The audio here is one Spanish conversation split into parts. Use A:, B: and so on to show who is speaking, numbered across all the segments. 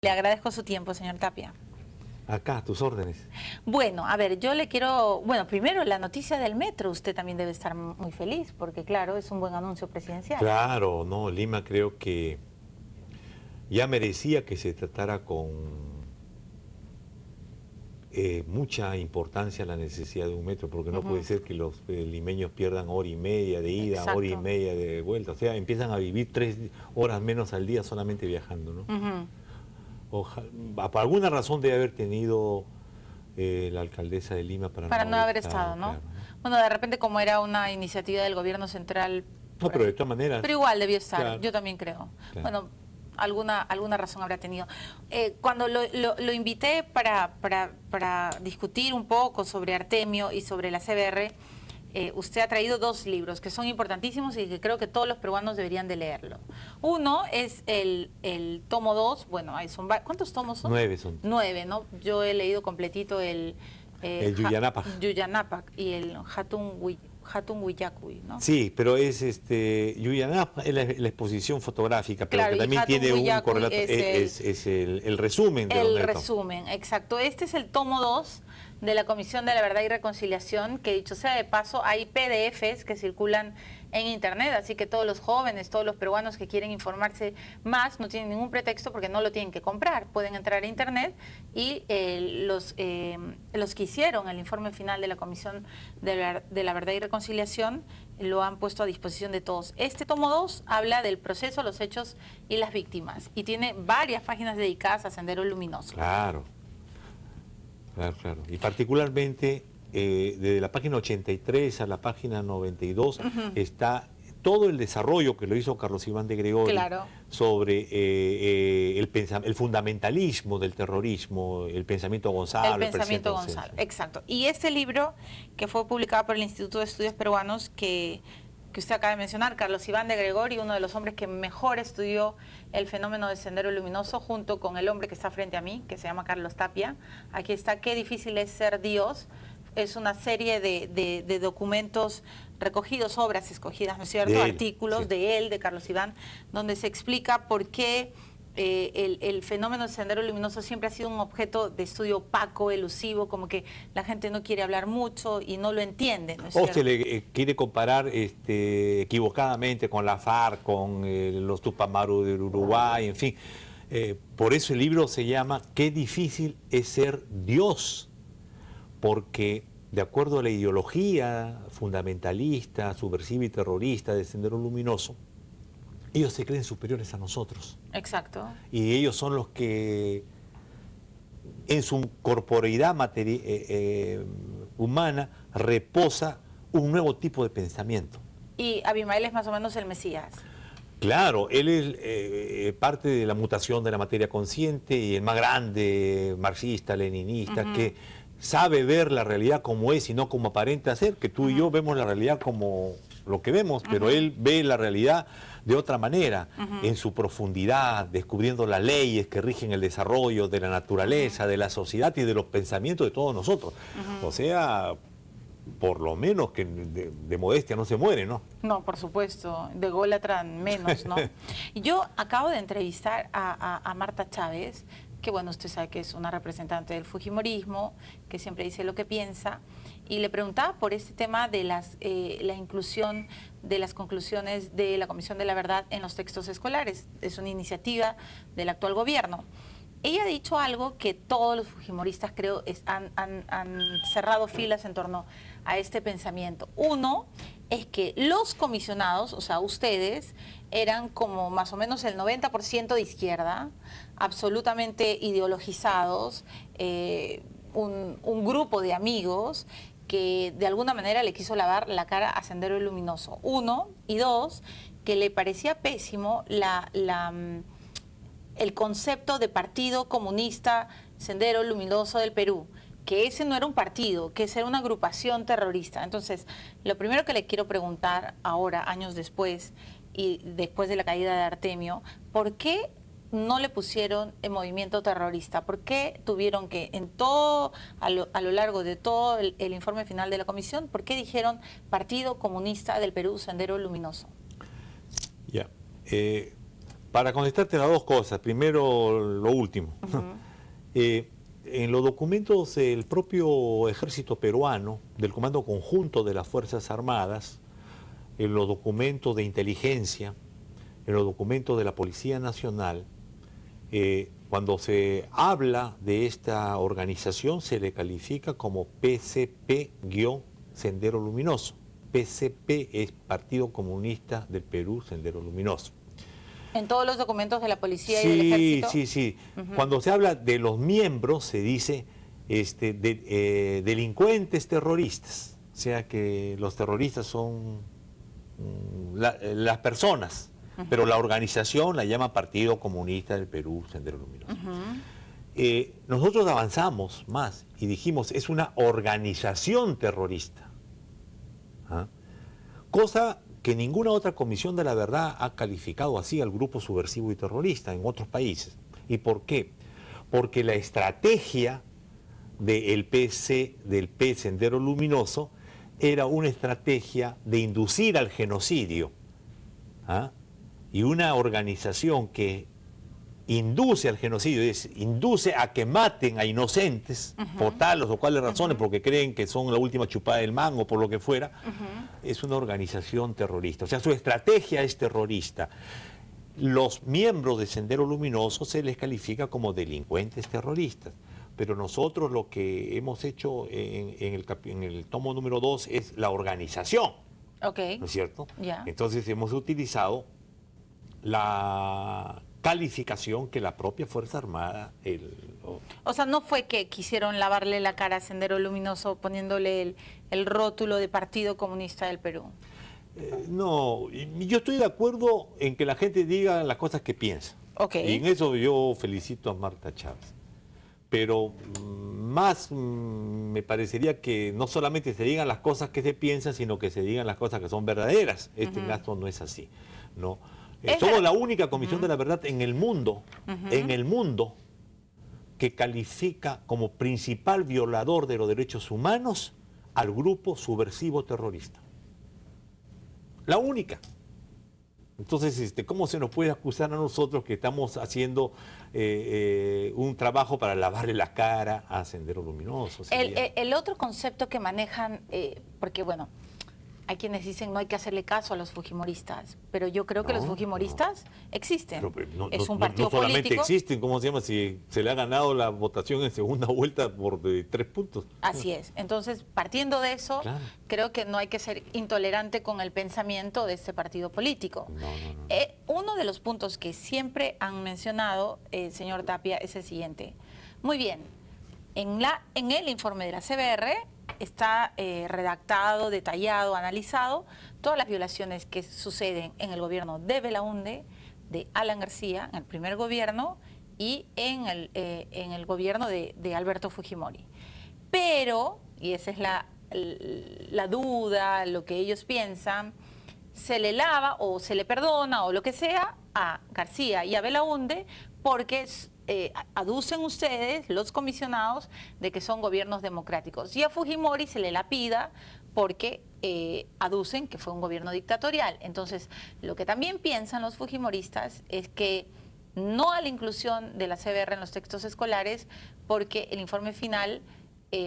A: Le agradezco su tiempo, señor Tapia.
B: Acá, a tus órdenes.
A: Bueno, a ver, yo le quiero... Bueno, primero, la noticia del metro. Usted también debe estar muy feliz, porque claro, es un buen anuncio presidencial.
B: Claro, no, Lima creo que ya merecía que se tratara con mucha importancia la necesidad de un metro, porque no puede ser que los limeños pierdan hora y media de ida,
A: Exacto.
B: hora y media de vuelta. O sea, empiezan a vivir 3 horas menos al día solamente viajando, ¿no? Por alguna razón debe haber tenido la alcaldesa de Lima para
A: no haber estado, ¿no?
B: Claro, ¿no?
A: Bueno, de repente como era una iniciativa del gobierno central...
B: No, pero de todas maneras...
A: Pero igual debió estar,
B: claro,
A: yo también creo.
B: Claro.
A: Bueno, alguna razón habrá tenido. Cuando lo invité para discutir un poco sobre Artemio y sobre la CBR, usted ha traído 2 libros que son importantísimos y que creo que todos los peruanos deberían de leerlo. Uno es el tomo 2, bueno, ahí son ¿cuántos tomos son?
B: 9 son.
A: 9, ¿no? Yo he leído completito el Yuyanapac y el Hatun Willacuy, ¿no?
B: Sí, pero es Yuyanapac es la exposición fotográfica, pero
A: claro,
B: que también tiene un correlato, es el resumen de
A: el resumen, exacto. Este es el tomo 2 de la Comisión de la Verdad y Reconciliación, que dicho sea de paso, hay PDFs que circulan en internet, así que todos los jóvenes, todos los peruanos que quieren informarse más, no tienen ningún pretexto porque no lo tienen que comprar, pueden entrar a internet y los que hicieron el informe final de la Comisión de la Verdad y Reconciliación lo han puesto a disposición de todos. Este tomo 2 habla del proceso, los hechos y las víctimas y tiene varias páginas dedicadas a Sendero Luminoso.
B: Claro. Claro. Y particularmente desde la página 83 a la página 92 está todo el desarrollo que lo hizo Carlos Iván de Gregorio sobre el fundamentalismo del terrorismo, el pensamiento Gonzalo.
A: El pensamiento Gonzalo, exacto. Y este libro que fue publicado por el Instituto de Estudios Peruanos que usted acaba de mencionar, Carlos Iván de Gregorio, uno de los hombres que mejor estudió el fenómeno del Sendero Luminoso, junto con el hombre que está frente a mí, que se llama Carlos Tapia. Aquí está Qué difícil es ser Dios. Es una serie de documentos recogidos, obras escogidas, ¿no es cierto? Artículos de él, de Carlos Iván, donde se explica por qué el fenómeno del Sendero Luminoso siempre ha sido un objeto de estudio opaco, elusivo, como que la gente no quiere hablar mucho y no lo entiende, ¿no es cierto?
B: Se le quiere comparar equivocadamente con la FARC, con los Tupamaros de Uruguay, en fin. Por eso el libro se llama Qué difícil es ser Dios, porque de acuerdo a la ideología fundamentalista, subversiva y terrorista del Sendero Luminoso, ellos se creen superiores a nosotros.
A: Exacto.
B: Y ellos son los que en su corporeidad humana reposa un nuevo tipo de pensamiento.
A: Y Abimael es más o menos el Mesías.
B: Claro, él es parte de la mutación de la materia consciente y el más grande marxista, leninista, que sabe ver la realidad como es y no como aparenta ser, que tú y yo vemos la realidad como lo que vemos, pero él ve la realidad de otra manera, en su profundidad, descubriendo las leyes que rigen el desarrollo de la naturaleza, de la sociedad y de los pensamientos de todos nosotros. O sea, por lo menos que de modestia no se muere, ¿no?
A: No, por supuesto, de ególatra menos, ¿no? Yo acabo de entrevistar a Marta Chávez, que bueno, usted sabe que es una representante del fujimorismo, que siempre dice lo que piensa, y le preguntaba por este tema de la inclusión de las conclusiones de la Comisión de la Verdad en los textos escolares. Es una iniciativa del actual gobierno. Ella ha dicho algo que todos los fujimoristas creo han cerrado filas en torno a este pensamiento. Uno es que los comisionados, o sea, ustedes, eran como más o menos el 90% de izquierda, absolutamente ideologizados, un grupo de amigos que de alguna manera le quiso lavar la cara a Sendero Luminoso. Uno, y dos, que le parecía pésimo el concepto de Partido Comunista Sendero Luminoso del Perú, que ese no era un partido, que esa era una agrupación terrorista. Entonces, lo primero que le quiero preguntar ahora, años después, y después de la caída de Artemio, ¿por qué no le pusieron el movimiento terrorista? ¿Por qué tuvieron que, a lo largo de todo el informe final de la comisión, por qué dijeron Partido Comunista del Perú Sendero Luminoso?
B: Ya. para contestarte las dos cosas, primero lo último. En los documentos del propio ejército peruano, del Comando Conjunto de las Fuerzas Armadas, en los documentos de inteligencia, en los documentos de la Policía Nacional, cuando se habla de esta organización se le califica como PCP-Sendero Luminoso. PCP es Partido Comunista del Perú, Sendero Luminoso.
A: ¿En todos los documentos de la policía y del ejército?
B: Sí. Cuando se habla de los miembros se dice delincuentes terroristas. O sea que los terroristas son las personas, pero la organización la llama Partido Comunista del Perú, Sendero Luminoso. Nosotros avanzamos más y dijimos, es una organización terrorista. Cosa que ninguna otra comisión de la verdad ha calificado así al grupo subversivo y terrorista en otros países. ¿Y por qué? Porque la estrategia del P Sendero Luminoso era una estrategia de inducir al genocidio. Y una organización que induce al genocidio, induce a que maten a inocentes por tales o cuales razones, porque creen que son la última chupada del mango, por lo que fuera, es una organización terrorista. O sea, su estrategia es terrorista. Los miembros de Sendero Luminoso se les califica como delincuentes terroristas, pero nosotros lo que hemos hecho en el tomo número 2 es la organización, ¿no es cierto? Entonces hemos utilizado la calificación que la propia Fuerza Armada...
A: O sea, no fue que quisieron lavarle la cara a Sendero Luminoso poniéndole el rótulo de Partido Comunista del Perú.
B: No, yo estoy de acuerdo en que la gente diga las cosas que piensa. Y en eso yo felicito a Marta Chávez. Pero más me parecería que no solamente se digan las cosas que se piensan, sino que se digan las cosas que son verdaderas. Este caso no es así, ¿no? Somos la única comisión de la verdad en el mundo, que califica como principal violador de los derechos humanos al grupo subversivo terrorista. La única. Entonces, ¿cómo se nos puede acusar a nosotros que estamos haciendo un trabajo para lavarle la cara a Sendero Luminoso?
A: El otro concepto que manejan, porque bueno, hay quienes dicen no hay que hacerle caso a los fujimoristas, pero yo creo que los fujimoristas existen. Es un partido
B: no solamente
A: político.
B: Existen, ¿cómo se llama? Si se le ha ganado la votación en segunda vuelta por 3 puntos.
A: Así es. Entonces, partiendo de eso, creo que no hay que ser intolerante con el pensamiento de este partido político. Uno de los puntos que siempre han mencionado, señor Tapia, es el siguiente. Muy bien, en el informe de la CBR está redactado, detallado, analizado todas las violaciones que suceden en el gobierno de Belaunde, de Alan García, en el primer gobierno, y en el gobierno de Alberto Fujimori. Pero, y esa es la duda, lo que ellos piensan, se le lava o se le perdona o lo que sea a García y a Belaunde porque aducen ustedes, los comisionados, de que son gobiernos democráticos. Y a Fujimori se le lapida porque aducen que fue un gobierno dictatorial. Entonces, lo que también piensan los fujimoristas es que no a la inclusión de la CBR en los textos escolares, porque el informe final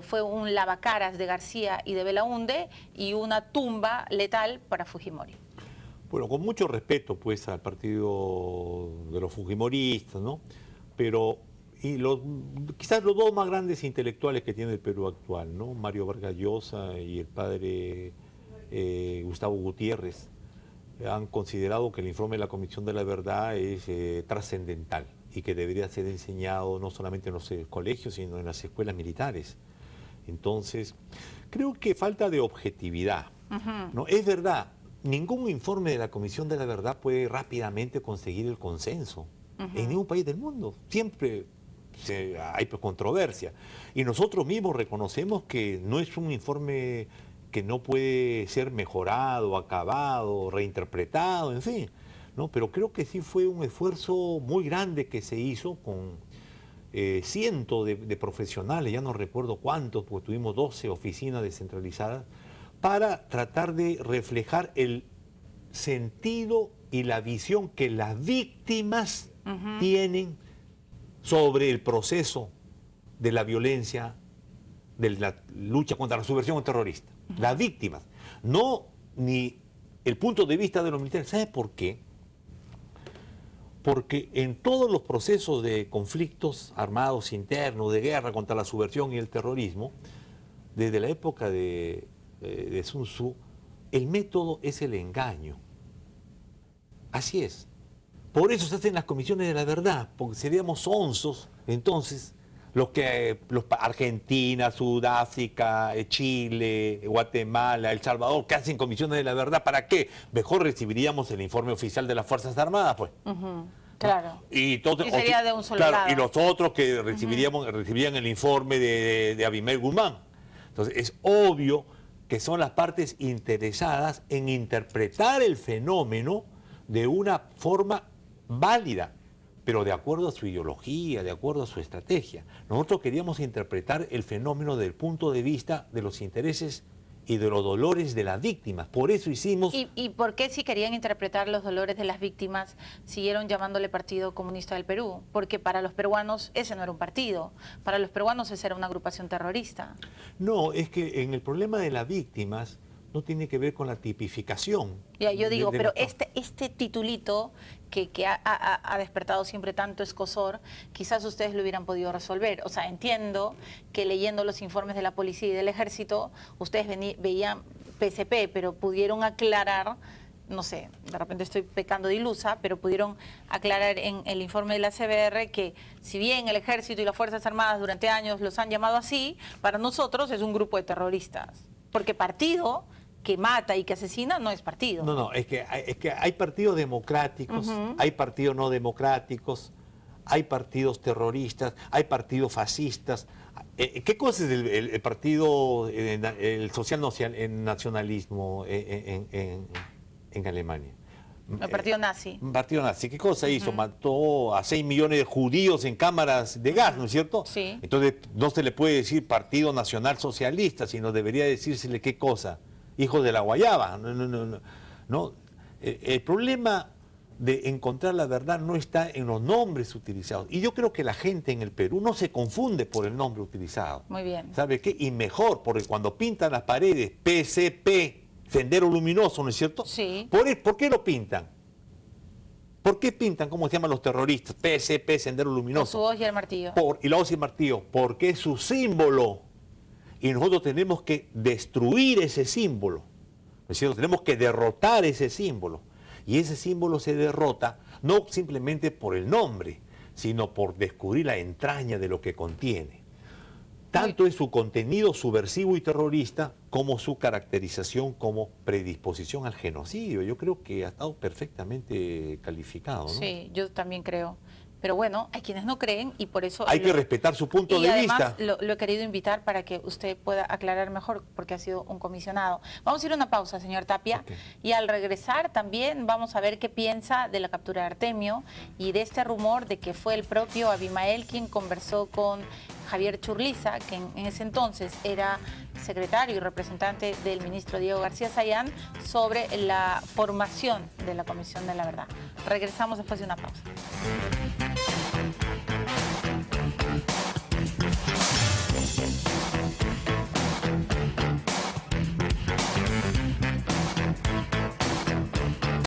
A: fue un lavacaras de García y de Belaunde y una tumba letal para Fujimori.
B: Bueno, con mucho respeto pues al partido de los fujimoristas, ¿no? Pero quizás los dos más grandes intelectuales que tiene el Perú actual, ¿no? Mario Vargas Llosa y el padre Gustavo Gutiérrez, han considerado que el informe de la Comisión de la Verdad es trascendental y que debería ser enseñado no solamente en los colegios, sino en las escuelas militares. Entonces, creo que falta de objetividad, ¿no? Es verdad, ningún informe de la Comisión de la Verdad puede rápidamente conseguir el consenso en ningún país del mundo. Siempre hay controversia. Y nosotros mismos reconocemos que no es un informe que no puede ser mejorado, acabado, reinterpretado, en fin, ¿no? Pero creo que sí fue un esfuerzo muy grande que se hizo con cientos de profesionales, ya no recuerdo cuántos, porque tuvimos 12 oficinas descentralizadas, para tratar de reflejar el sentido y la visión que las víctimas tienen sobre el proceso de la violencia, de la lucha contra la subversión terrorista. Las víctimas, no ni el punto de vista de los militares. ¿Sabe por qué? Porque en todos los procesos de conflictos armados internos, de guerra contra la subversión y el terrorismo, desde la época de Sun Tzu, el método es el engaño. Así es. Por eso se hacen las comisiones de la verdad, porque seríamos onzos, entonces, Argentina, Sudáfrica, Chile, Guatemala, El Salvador, que hacen comisiones de la verdad, ¿para qué? Mejor recibiríamos el informe oficial de las Fuerzas Armadas, pues.
A: Claro.
B: Y
A: sería de un solo
B: claro,
A: lado.
B: y los otros que recibirían el informe de Abimael Guzmán. Entonces, es obvio que son las partes interesadas en interpretar el fenómeno de una forma válida, pero de acuerdo a su ideología, de acuerdo a su estrategia. Nosotros queríamos interpretar el fenómeno desde el punto de vista de los intereses y de los dolores de las víctimas. Por eso hicimos...
A: ¿Y por qué, si querían interpretar los dolores de las víctimas, siguieron llamándole Partido Comunista del Perú? Porque para los peruanos ese no era un partido, para los peruanos esa era una agrupación terrorista.
B: No, es que en el problema de las víctimas no tiene que ver con la tipificación.
A: Ya, yo digo, pero este titulito que ha despertado siempre tanto escozor, quizás ustedes lo hubieran podido resolver. O sea, entiendo que leyendo los informes de la policía y del ejército, ustedes veían PSP, pero pudieron aclarar, no sé, de repente estoy pecando de ilusa, pero pudieron aclarar en el informe de la CBR que si bien el ejército y las Fuerzas Armadas durante años los han llamado así, para nosotros es un grupo de terroristas. Porque partido que mata y que asesina no es partido.
B: No, es que hay partidos democráticos, hay partidos no democráticos, hay partidos terroristas, hay partidos fascistas. ¿Qué cosa es el partido, el social nacionalismo en Alemania?
A: El partido nazi.
B: Un partido nazi. ¿Qué cosa hizo? Mató a 6 millones de judíos en cámaras de gas, ¿no es cierto?
A: Sí.
B: Entonces no se le puede decir Partido Nacional Socialista, sino debería decírsele qué cosa. Hijos de la guayaba. No. El problema de encontrar la verdad no está en los nombres utilizados. Y yo creo que la gente en el Perú no se confunde por el nombre utilizado.
A: Muy bien.
B: ¿Sabe qué? Y mejor, porque cuando pintan las paredes, PCP, Sendero Luminoso, ¿no es cierto?
A: Sí.
B: ¿Por qué lo pintan? ¿Por qué pintan, cómo se llaman los terroristas? PCP, Sendero Luminoso.
A: Con su hoz y el martillo.
B: Y la hoz y el martillo. Porque es su símbolo. Y nosotros tenemos que destruir ese símbolo. ¿No es cierto? Tenemos que derrotar ese símbolo. Y ese símbolo se derrota no simplemente por el nombre, sino por descubrir la entraña de lo que contiene. Tanto es su contenido subversivo y terrorista como su caracterización como predisposición al genocidio. Yo creo que ha estado perfectamente calificado, ¿no?
A: Sí, yo también creo. Pero bueno, hay quienes no creen y por eso...
B: Hay que respetar su punto de vista.
A: Y además lo he querido invitar para que usted pueda aclarar mejor, porque ha sido un comisionado. Vamos a ir a una pausa, señor Tapia, y al regresar también vamos a ver qué piensa de la captura de Artemio y de este rumor de que fue el propio Abimael quien conversó con Javier Churliza, que en ese entonces era secretario y representante del ministro Diego García Sayán, sobre la formación de la Comisión de la Verdad. Regresamos después de una pausa.